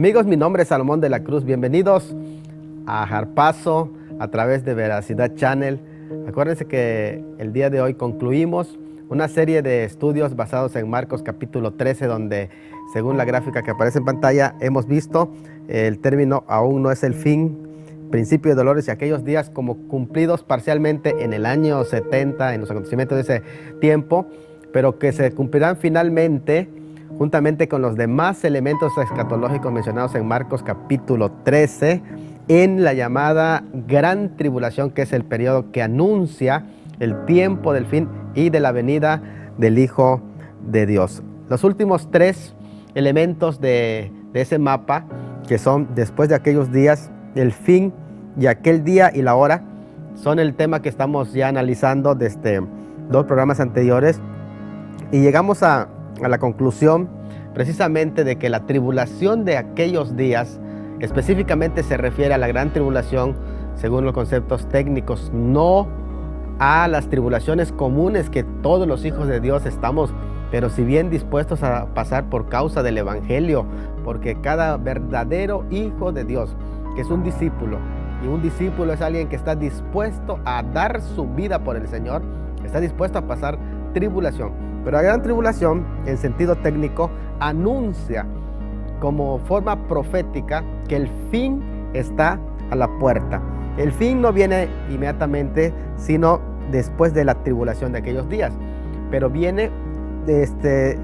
Amigos, mi nombre es Salomón de la Cruz. Bienvenidos a Harpazo a través de Veracidad Channel. Acuérdense que el día de hoy concluimos una serie de estudios basados en Marcos capítulo 13, donde, según la gráfica que aparece en pantalla, hemos visto el término aún no es el fin, principio de dolores y aquellos días como cumplidos parcialmente en el año 70, en los acontecimientos de ese tiempo, pero que se cumplirán finalmente juntamente con los demás elementos escatológicos mencionados en Marcos capítulo 13, en la llamada Gran Tribulación, que es el periodo que anuncia el tiempo del fin y de la venida del Hijo de Dios. Los últimos tres elementos de ese mapa, que son después de aquellos días, el fin y aquel día y la hora, son el tema que estamos ya analizando desde dos programas anteriores, y llegamos a la conclusión precisamente de que la tribulación de aquellos días específicamente se refiere a la gran tribulación según los conceptos técnicos, no a las tribulaciones comunes que todos los hijos de Dios estamos, pero si bien dispuestos a pasar por causa del Evangelio, porque cada verdadero hijo de Dios, que es un discípulo, y un discípulo es alguien que está dispuesto a dar su vida por el Señor, está dispuesto a pasar tribulación. Pero la gran tribulación, en sentido técnico, anuncia como forma profética que el fin está a la puerta. El fin no viene inmediatamente, sino después de la tribulación de aquellos días. Pero viene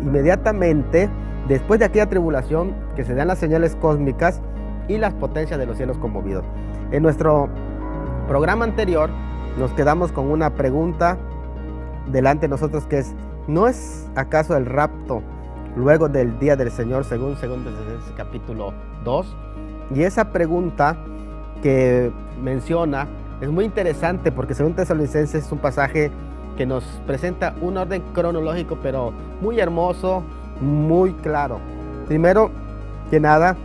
inmediatamente después de aquella tribulación que se dan las señales cósmicas y las potencias de los cielos conmovidos. En nuestro programa anterior nos quedamos con una pregunta delante de nosotros, que es: ¿no es acaso el rapto luego del día del Señor según Tesalonicenses capítulo 2? Y esa pregunta que menciona es muy interesante, porque según Tesalonicenses es un pasaje que nos presenta un orden cronológico, pero muy hermoso, muy claro. Primero que nada,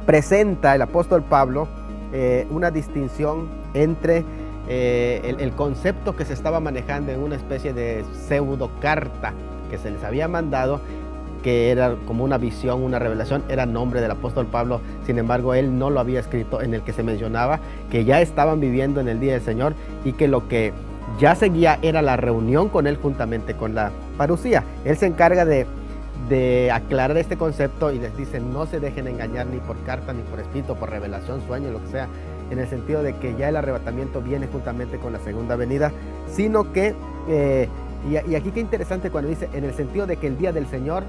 presenta el apóstol Pablo una distinción entre el concepto que se estaba manejando en una especie de pseudo carta que se les había mandado, que era como una visión, una revelación, era nombre del apóstol Pablo. Sin embargo, él no lo había escrito, en el que se mencionaba que ya estaban viviendo en el día del Señor y que lo que ya seguía era la reunión con él juntamente con la parucía. Él se encarga de aclarar este concepto y les dice: no se dejen engañar ni por carta, ni por escrito, por revelación, sueño, lo que sea, en el sentido de que ya el arrebatamiento viene juntamente con la segunda venida, sino que, y aquí qué interesante cuando dice en el sentido de que el día del Señor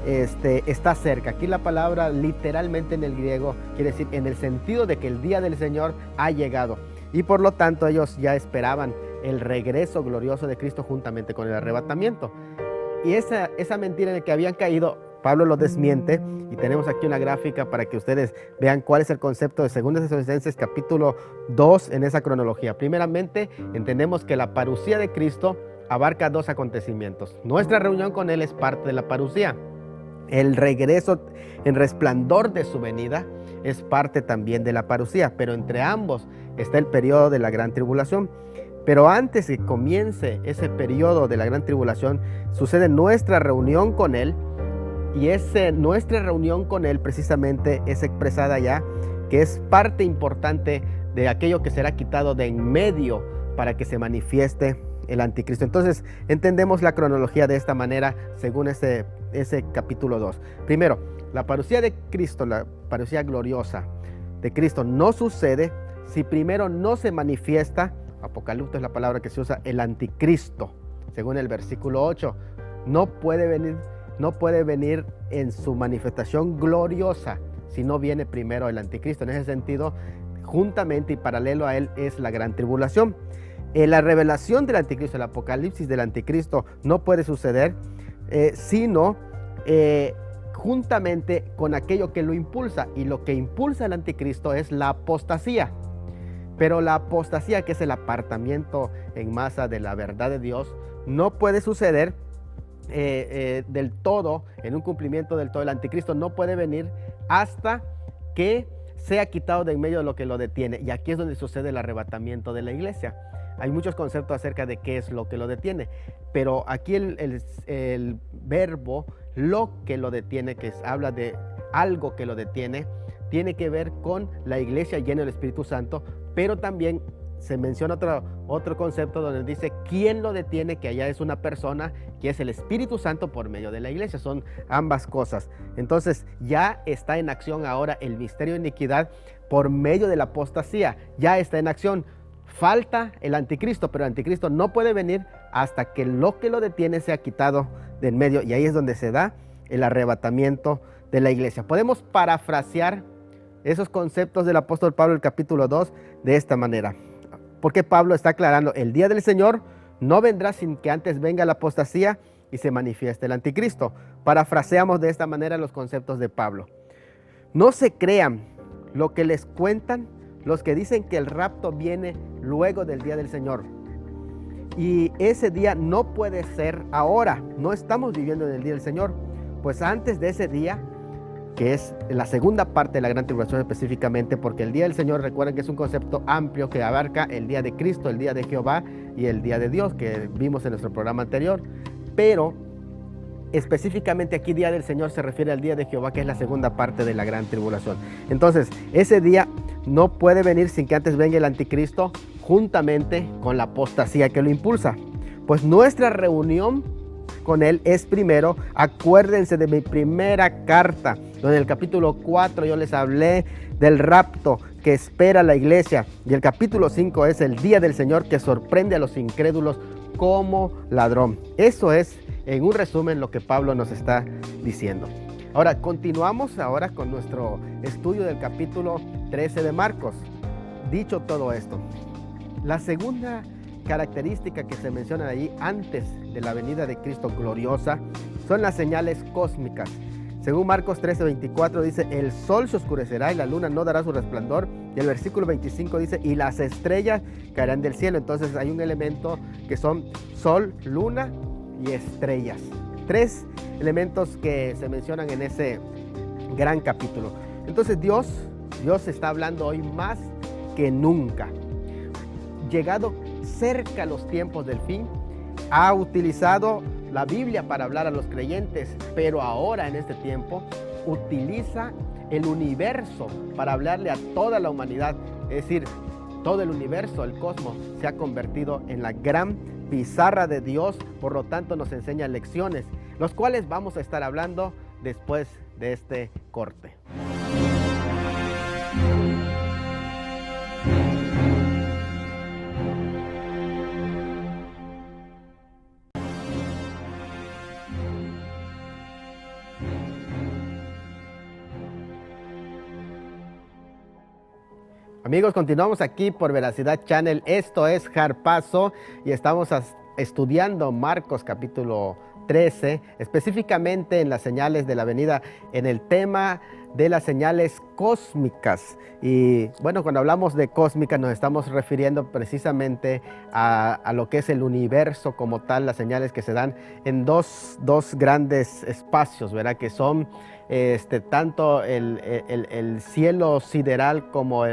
está cerca. Aquí la palabra literalmente en el griego quiere decir en el sentido de que el día del Señor ha llegado, y por lo tanto ellos ya esperaban el regreso glorioso de Cristo juntamente con el arrebatamiento. Y esa mentira en la que habían caído, Pablo lo desmiente, y tenemos aquí una gráfica para que ustedes vean cuál es el concepto de 2 Tesalonicenses capítulo 2 en esa cronología. Primeramente, entendemos que la parucía de Cristo abarca dos acontecimientos. Nuestra reunión con Él es parte de la parucía. El regreso en resplandor de su venida es parte también de la parucía, pero entre ambos está el periodo de la gran tribulación. Pero antes que comience ese periodo de la gran tribulación, sucede nuestra reunión con Él, y nuestra reunión con Él precisamente es expresada ya, que es parte importante de aquello que será quitado de en medio para que se manifieste el anticristo. Entonces entendemos la cronología de esta manera según ese capítulo 2. Primero, la parucía de Cristo, la parucía gloriosa de Cristo, no sucede si primero no se manifiesta, Apocalipsis es la palabra que se usa, el anticristo. Según el versículo 8, no puede venir en su manifestación gloriosa si no viene primero el anticristo. En ese sentido, juntamente y paralelo a él es la gran tribulación. La revelación del anticristo, el apocalipsis del anticristo, no puede suceder sino juntamente con aquello que lo impulsa, y lo que impulsa el anticristo es la apostasía. Pero la apostasía, que es el apartamiento en masa de la verdad de Dios, no puede suceder del todo, en un cumplimiento del todo. El anticristo no puede venir hasta que sea quitado de en medio de lo que lo detiene, y aquí es donde sucede el arrebatamiento de la iglesia. Hay muchos conceptos acerca de qué es lo que lo detiene, pero aquí el verbo lo que lo detiene, que habla de algo que lo detiene, tiene que ver con la iglesia llena del Espíritu Santo, pero también se menciona otro concepto donde dice quién lo detiene, que allá es una persona, que es el Espíritu Santo por medio de la iglesia. Son ambas cosas. Entonces ya está en acción ahora el misterio de iniquidad por medio de la apostasía. Ya está en acción. Falta el anticristo, pero el anticristo no puede venir hasta que lo detiene sea quitado del medio, y ahí es donde se da el arrebatamiento de la iglesia. Podemos parafrasear esos conceptos del apóstol Pablo, el capítulo 2, de esta manera. Porque Pablo está aclarando, el día del Señor no vendrá sin que antes venga la apostasía y se manifieste el anticristo. Parafraseamos de esta manera los conceptos de Pablo. No se crean lo que les cuentan los que dicen que el rapto viene luego del día del Señor. Y ese día no puede ser ahora. No estamos viviendo en el día del Señor. Pues antes de ese día, que es la segunda parte de la gran tribulación específicamente, porque el día del Señor, recuerden que es un concepto amplio que abarca el día de Cristo, el día de Jehová y el día de Dios, que vimos en nuestro programa anterior. Pero específicamente aquí día del Señor se refiere al día de Jehová, que es la segunda parte de la gran tribulación. Entonces, ese día no puede venir sin que antes venga el anticristo, juntamente con la apostasía que lo impulsa. Pues nuestra reunión con él es primero. Acuérdense de mi primera carta, donde en el capítulo 4 yo les hablé del rapto que espera la iglesia, y el capítulo 5 es el día del Señor que sorprende a los incrédulos como ladrón. Eso es, en un resumen, lo que Pablo nos está diciendo. Ahora, continuamos ahora con nuestro estudio del capítulo 13 de Marcos. Dicho todo esto, la segunda característica que se menciona allí antes de la venida de Cristo gloriosa son las señales cósmicas. Según Marcos 13:24 dice, el sol se oscurecerá y la luna no dará su resplandor. Y el versículo 25 dice, y las estrellas caerán del cielo. Entonces hay un elemento que son sol, luna y estrellas. Tres elementos que se mencionan en ese gran capítulo. Entonces Dios está hablando hoy más que nunca. Llegado cerca los tiempos del fin, ha utilizado la Biblia para hablar a los creyentes, pero ahora en este tiempo utiliza el universo para hablarle a toda la humanidad. Es decir, todo el universo, el cosmos, se ha convertido en la gran pizarra de Dios. Por lo tanto, nos enseña lecciones, los cuales vamos a estar hablando después de este corte. Amigos, continuamos aquí por Veracidad Channel. Esto es Harpazo y estamos estudiando Marcos capítulo 13, específicamente en las señales de la venida, en el tema de las señales cósmicas. Y bueno, cuando hablamos de cósmicas nos estamos refiriendo precisamente a lo que es el universo como tal, las señales que se dan en dos grandes espacios, ¿verdad? Que son tanto el cielo sideral como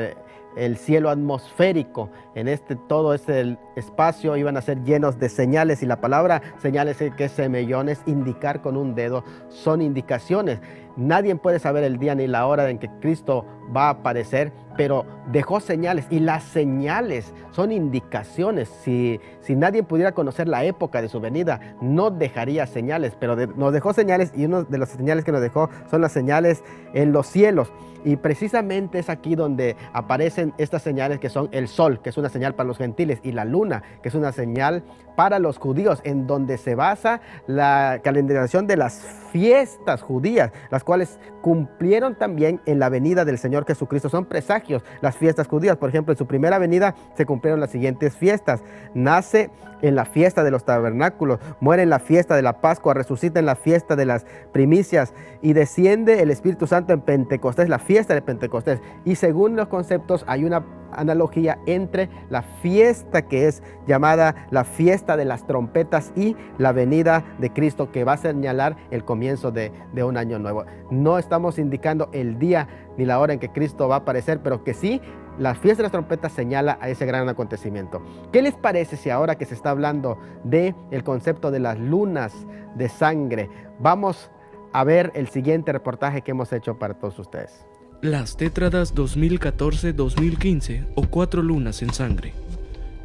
el cielo atmosférico. En todo este espacio iban a ser llenos de señales, y la palabra señales, que es semellones, indicar con un dedo, son indicaciones. Nadie puede saber el día ni la hora en que Cristo va a aparecer, pero dejó señales, y las señales son indicaciones. Si nadie pudiera conocer la época de su venida, no dejaría señales, pero nos dejó señales, y una de las señales que nos dejó son las señales en los cielos. Y precisamente es aquí donde aparecen estas señales, que son el sol, que es una señal para los gentiles, y la luna, que es una señal para los judíos, en donde se basa la calendarización de las fiestas judías, las cuales cumplieron también en la venida del Señor Jesucristo. Son presagios las fiestas judías. Por ejemplo, en su primera venida se cumplieron las siguientes fiestas. Nace en la fiesta de los tabernáculos, muere en la fiesta de la Pascua, resucita en la fiesta de las primicias, y desciende el Espíritu Santo en Pentecostés, la fiesta de Pentecostés. Y según los conceptos hay una analogía entre la fiesta que es llamada la fiesta de las trompetas y la venida de Cristo, que va a señalar el comienzo de un año nuevo. No estamos indicando el día ni la hora en que Cristo va a aparecer, pero que sí, la fiesta de las trompetas señala a ese gran acontecimiento. ¿Qué les parece si ahora que se está hablando del concepto de las lunas de sangre, vamos a ver el siguiente reportaje que hemos hecho para todos ustedes. Las tétradas 2014-2015 o 4 lunas en sangre.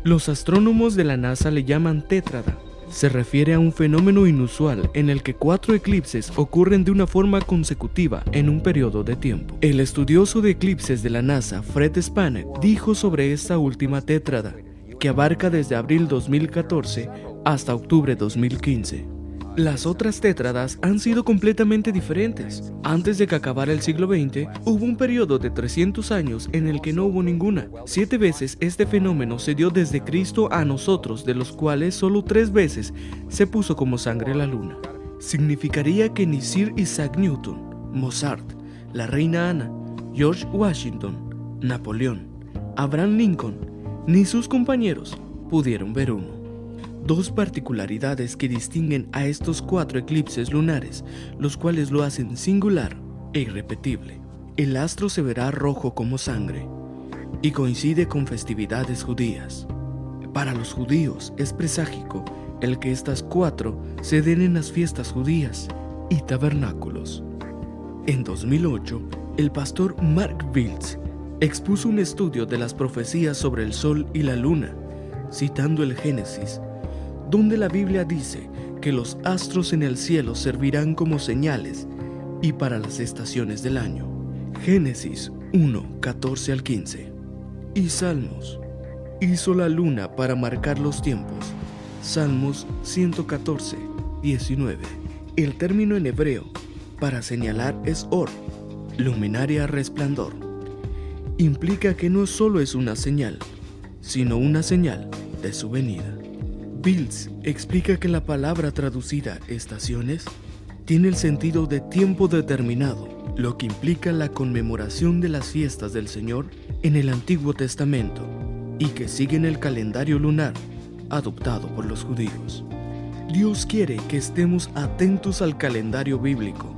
Los astrónomos de la NASA le llaman tétrada. Se refiere a un fenómeno inusual en el que 4 eclipses ocurren de una forma consecutiva en un periodo de tiempo. El estudioso de eclipses de la NASA, Fred Spanek, dijo sobre esta última tétrada, que abarca desde abril 2014 hasta octubre 2015. Las otras tétradas han sido completamente diferentes. Antes de que acabara el siglo XX, hubo un periodo de 300 años en el que no hubo ninguna. 7 veces este fenómeno se dio desde Cristo a nosotros, de los cuales solo 3 veces se puso como sangre la luna. Significaría que ni Sir Isaac Newton, Mozart, la reina Ana, George Washington, Napoleón, Abraham Lincoln, ni sus compañeros pudieron ver uno. 2 particularidades que distinguen a estos 4 eclipses lunares, los cuales lo hacen singular e irrepetible. El astro se verá rojo como sangre y coincide con festividades judías. Para los judíos es preságico el que estas 4 se den en las fiestas judías y tabernáculos. En 2008, el pastor Mark Biltz expuso un estudio de las profecías sobre el sol y la luna, citando el Génesis, donde la Biblia dice que los astros en el cielo servirán como señales y para las estaciones del año. Génesis 1, 14 al 15. Y Salmos. Hizo la luna para marcar los tiempos. Salmos 114, 19. El término en hebreo para señalar es or, luminaria resplandor. Implica que no solo es una señal, sino una señal de su venida. Biltz explica que la palabra traducida estaciones tiene el sentido de tiempo determinado, lo que implica la conmemoración de las fiestas del Señor en el Antiguo Testamento y que siguen el calendario lunar adoptado por los judíos. Dios quiere que estemos atentos al calendario bíblico,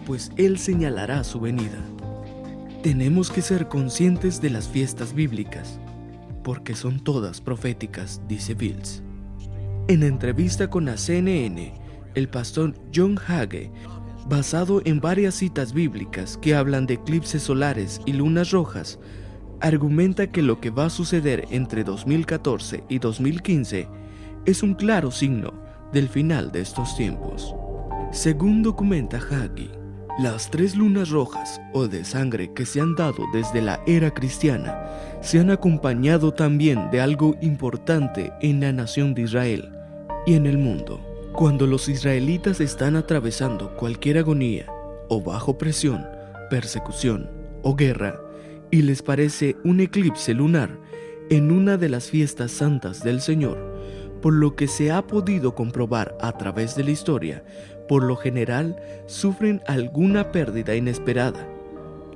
pues Él señalará su venida. Tenemos que ser conscientes de las fiestas bíblicas, porque son todas proféticas, dice Biltz. En entrevista con la CNN, el pastor John Hagee, basado en varias citas bíblicas que hablan de eclipses solares y lunas rojas, argumenta que lo que va a suceder entre 2014 y 2015 es un claro signo del final de estos tiempos. Según documenta Hagee, las 3 lunas rojas o de sangre que se han dado desde la era cristiana se han acompañado también de algo importante en la nación de Israel y en el mundo. Cuando los israelitas están atravesando cualquier agonía o bajo presión, persecución o guerra, y les parece un eclipse lunar en una de las fiestas santas del Señor, por lo que se ha podido comprobar a través de la historia, por lo general sufren alguna pérdida inesperada.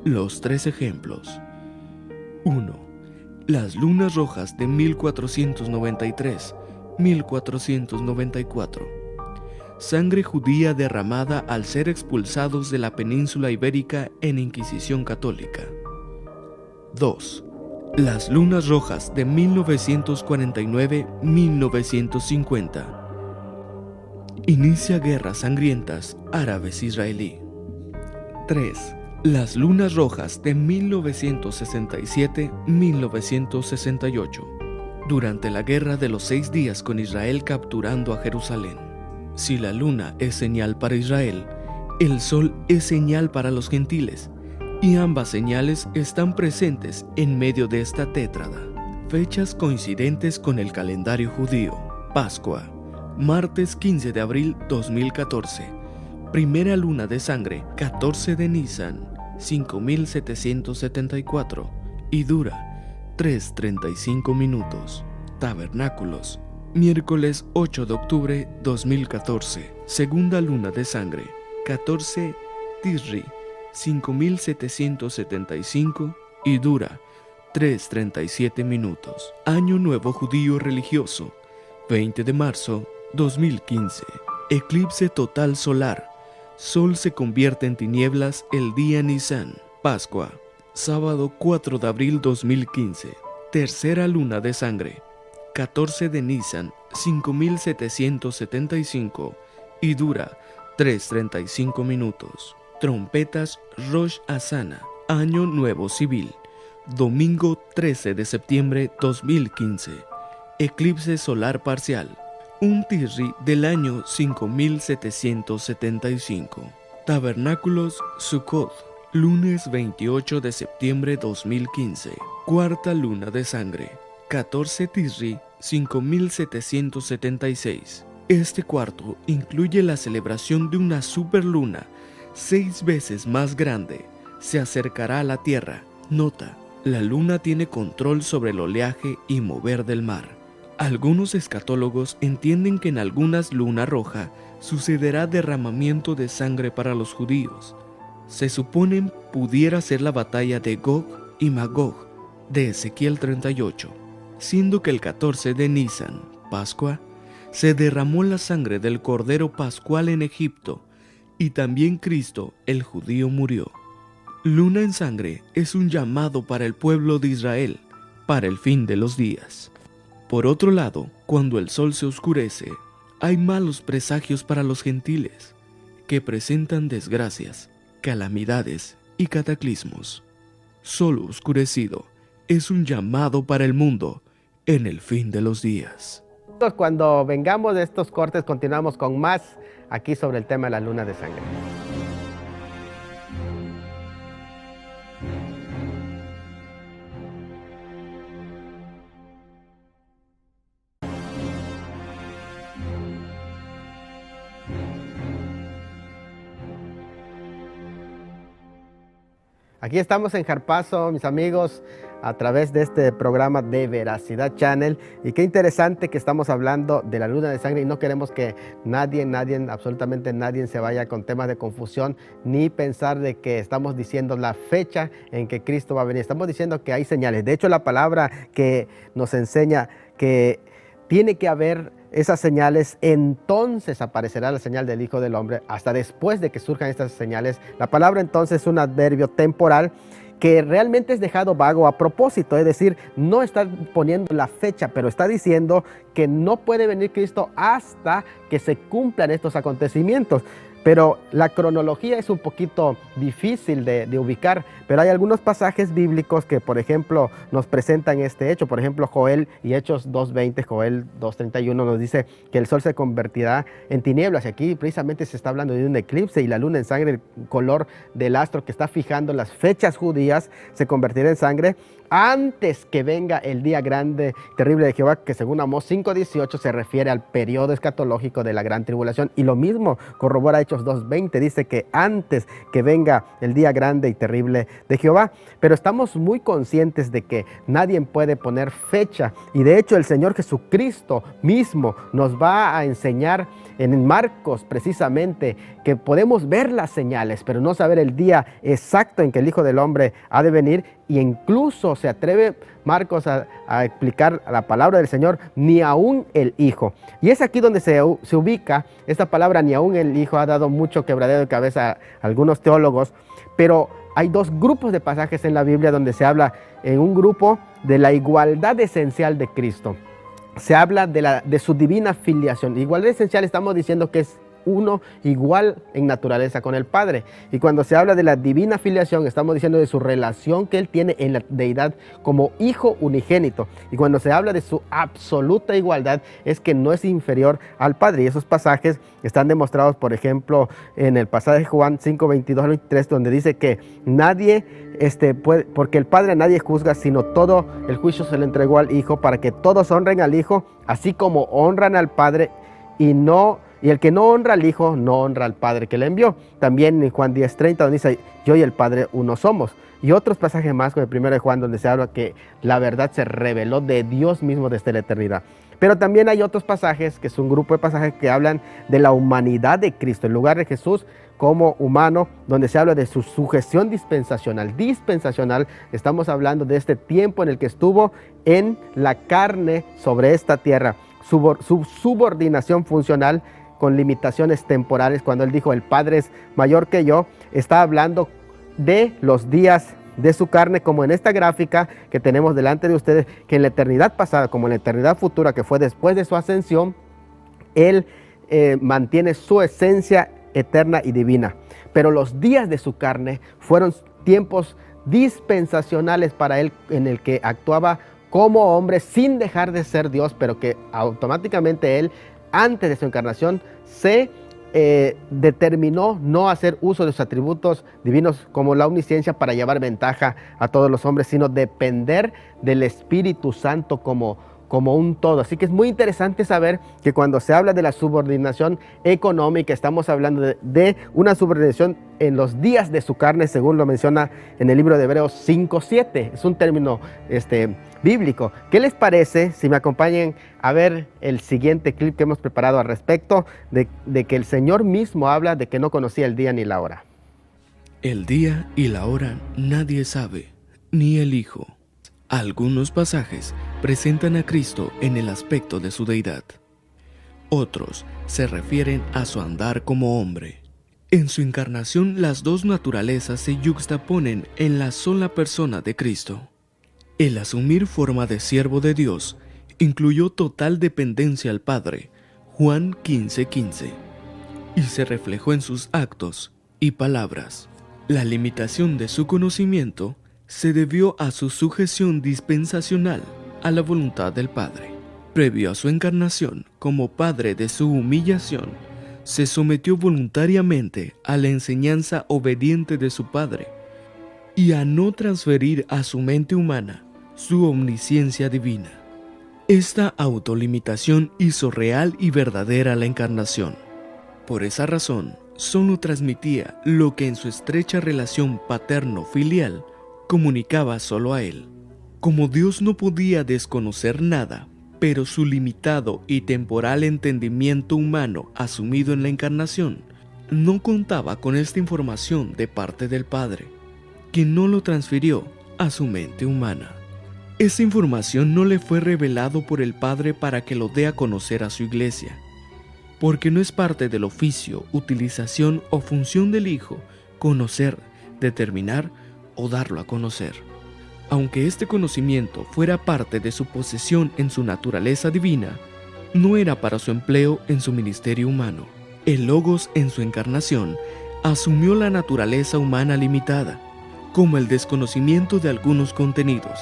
Los 3 ejemplos. 1. Las lunas rojas de 1493-1494. Sangre judía derramada al ser expulsados de la península ibérica en Inquisición católica. 2. Las lunas rojas de 1949-1950. Inicia guerras sangrientas árabes-israelí. 3. Las lunas rojas de 1967-1968. Durante la guerra de los 6 días con Israel capturando a Jerusalén. Si la luna es señal para Israel, el sol es señal para los gentiles, y ambas señales están presentes en medio de esta tétrada. Fechas coincidentes con el calendario judío. Pascua, martes 15 de abril 2014. Primera luna de sangre, 14 de Nisan, 5774, y dura 3:35 minutos. Tabernáculos, miércoles 8 de octubre 2014. Segunda luna de sangre, 14 Tisri, 5775, y dura 3:37 minutos. Año Nuevo Judío Religioso, 20 de marzo 2015. Eclipse total solar. Sol se convierte en tinieblas el día Nisan. Pascua, sábado 4 de abril 2015. Tercera luna de sangre, 14 de Nisan, 5775, y dura 3:35 minutos. Trompetas Rosh Hashanah, Año Nuevo Civil, domingo 13 de septiembre 2015. Eclipse solar parcial, un Tisri del año 5775. Tabernáculos Sukkot, lunes 28 de septiembre 2015. Cuarta luna de sangre, 14 Tisri 5776. Este cuarto incluye la celebración de una superluna 6 veces más grande. Se acercará a la Tierra. Nota: la luna tiene control sobre el oleaje y mover del mar. Algunos escatólogos entienden que en algunas luna roja sucederá derramamiento de sangre para los judíos. Se supone pudiera ser la batalla de Gog y Magog de Ezequiel 38, siendo que el 14 de Nisan, Pascua, se derramó la sangre del Cordero Pascual en Egipto, y también Cristo, el judío, murió. Luna en sangre es un llamado para el pueblo de Israel, para el fin de los días. Por otro lado, cuando el sol se oscurece, hay malos presagios para los gentiles, que presentan desgracias, calamidades y cataclismos. Sol oscurecido es un llamado para el mundo en el fin de los días. Cuando vengamos de estos cortes, continuamos con más aquí sobre el tema de la luna de sangre. Aquí estamos en Jarpazo, mis amigos, a través de este programa de Veracidad Channel. Y qué interesante que estamos hablando de la luna de sangre y no queremos que nadie, absolutamente nadie se vaya con temas de confusión ni pensar de que estamos diciendo la fecha en que Cristo va a venir. Estamos diciendo que hay señales. De hecho, la palabra que nos enseña que tiene que haber esas señales, entonces aparecerá la señal del Hijo del Hombre, hasta después de que surjan estas señales. La palabra entonces es un adverbio temporal que realmente es dejado vago a propósito, es decir, no está poniendo la fecha, pero está diciendo que no puede venir Cristo hasta que se cumplan estos acontecimientos. Pero la cronología es un poquito difícil de ubicar, pero hay algunos pasajes bíblicos que, por ejemplo, nos presentan este hecho. Por ejemplo, Joel y Hechos 2:20, Joel 2:31 nos dice que el sol se convertirá en tinieblas. Y aquí precisamente se está hablando de un eclipse y la luna en sangre, el color del astro que está fijando las fechas judías, se convertirá en sangre antes que venga el día grande, terrible de Jehová, que según Amós 5:18 se refiere al periodo escatológico de la gran tribulación. Y lo mismo corrobora Hechos 2:20, dice que antes que venga el día grande y terrible de Jehová. Pero estamos muy conscientes de que nadie puede poner fecha, y de hecho el Señor Jesucristo mismo nos va a enseñar en Marcos precisamente que podemos ver las señales, pero no saber el día exacto en que el Hijo del Hombre ha de venir. Y incluso se atreve Marcos a explicar la palabra del Señor, ni aún el Hijo. Y es aquí donde se ubica esta palabra, ni aún el Hijo. Ha dado mucho quebradero de cabeza a algunos teólogos, pero hay dos grupos de pasajes en la Biblia donde se habla en un grupo de la igualdad esencial de Cristo. Se habla de su divina filiación. Igualdad esencial, estamos diciendo que es uno igual en naturaleza con el Padre. Y cuando se habla de la divina filiación, estamos diciendo de su relación que Él tiene en la deidad como Hijo unigénito. Y cuando se habla de su absoluta igualdad, es que no es inferior al Padre. Y esos pasajes están demostrados, por ejemplo, en el pasaje de Juan 5:22-23, donde dice que nadie puede, porque el Padre a nadie juzga, sino todo el juicio se le entregó al Hijo, para que todos honren al Hijo, así como honran al Padre, y el que no honra al Hijo, no honra al Padre que le envió. También en Juan 10:30, donde dice, yo y el Padre uno somos. Y otros pasajes más, como el primero de Juan, donde se habla que la verdad se reveló de Dios mismo desde la eternidad. Pero también hay otros pasajes, que es un grupo de pasajes que hablan de la humanidad de Cristo, en lugar de Jesús como humano, donde se habla de su sujeción dispensacional. Dispensacional, estamos hablando de este tiempo en el que estuvo en la carne sobre esta tierra. Su subordinación funcional con limitaciones temporales. Cuando Él dijo, el Padre es mayor que yo, está hablando de los días de su carne, como en esta gráfica que tenemos delante de ustedes, que en la eternidad pasada, como en la eternidad futura, que fue después de su ascensión, Él mantiene su esencia eterna y divina. Pero los días de su carne fueron tiempos dispensacionales para él, en el que actuaba como hombre sin dejar de ser Dios, pero que automáticamente él, antes de su encarnación, se determinó no hacer uso de sus atributos divinos como la omnisciencia para llevar ventaja a todos los hombres, sino depender del Espíritu Santo como un todo. Así que es muy interesante saber que cuando se habla de la subordinación económica, estamos hablando de una subordinación en los días de su carne, según lo menciona en el libro de Hebreos 5:7. Es un término bíblico. ¿Qué les parece si me acompañan a ver el siguiente clip que hemos preparado al respecto de que el Señor mismo habla de que no conocía el día ni la hora? El día y la hora nadie sabe, ni el Hijo. Algunos pasajes presentan a Cristo en el aspecto de su deidad. Otros se refieren a su andar como hombre. En su encarnación, las dos naturalezas se yuxtaponen en la sola persona de Cristo. El asumir forma de siervo de Dios incluyó total dependencia al Padre, Juan 15:15, y se reflejó en sus actos y palabras. La limitación de su conocimiento se debió a su sujeción dispensacional a la voluntad del Padre. Previo a su encarnación, como Padre de su humillación, se sometió voluntariamente a la enseñanza obediente de su Padre y a no transferir a su mente humana su omnisciencia divina. Esta autolimitación hizo real y verdadera la encarnación. Por esa razón, solo transmitía lo que en su estrecha relación paterno-filial comunicaba solo a él. Como Dios no podía desconocer nada, pero su limitado y temporal entendimiento humano asumido en la encarnación no contaba con esta información de parte del Padre, quien no lo transfirió a su mente humana. Esa información no le fue revelado por el Padre para que lo dé a conocer a su iglesia, porque no es parte del oficio, utilización o función del Hijo conocer, determinar o darlo a conocer. Aunque este conocimiento fuera parte de su posesión en su naturaleza divina, no era para su empleo en su ministerio humano. El Logos en su encarnación asumió la naturaleza humana limitada, como el desconocimiento de algunos contenidos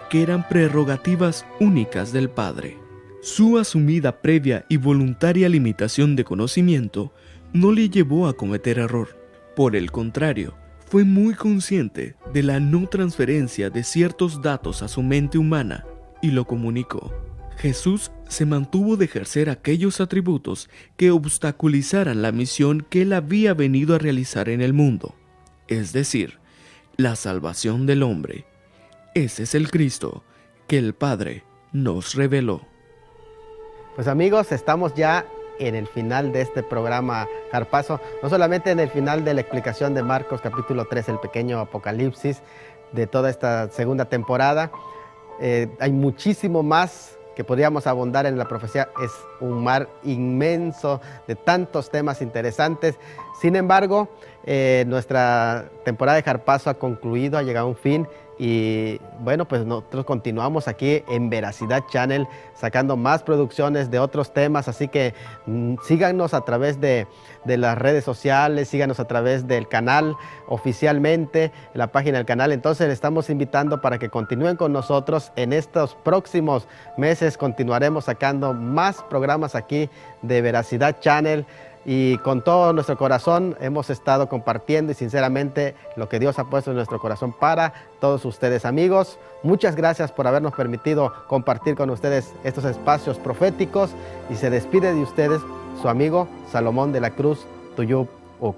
que eran prerrogativas únicas del Padre. Su asumida previa y voluntaria limitación de conocimiento no le llevó a cometer error. Por el contrario, fue muy consciente de la no transferencia de ciertos datos a su mente humana y lo comunicó. Jesús se mantuvo de ejercer aquellos atributos que obstaculizaran la misión que él había venido a realizar en el mundo, es decir, la salvación del hombre. Ese es el Cristo que el Padre nos reveló. Pues amigos, estamos ya en el final de este programa Harpazo, no solamente en el final de la explicación de Marcos capítulo 3, el pequeño apocalipsis de toda esta segunda temporada. Hay muchísimo más que podríamos abundar en la profecía. Es un mar inmenso de tantos temas interesantes. Sin embargo, nuestra temporada de Harpazo ha concluido, ha llegado a un fin. Y bueno, pues nosotros continuamos aquí en Veracidad Channel sacando más producciones de otros temas, así que síganos a través de las redes sociales, síganos a través del canal oficialmente, en la página del canal. Entonces les estamos invitando para que continúen con nosotros. En estos próximos meses continuaremos sacando más programas aquí de Veracidad Channel. Y con todo nuestro corazón hemos estado compartiendo y sinceramente lo que Dios ha puesto en nuestro corazón para todos ustedes. Amigos, muchas gracias por habernos permitido compartir con ustedes estos espacios proféticos y se despide de ustedes su amigo Salomón de la Cruz Tuyub Uc.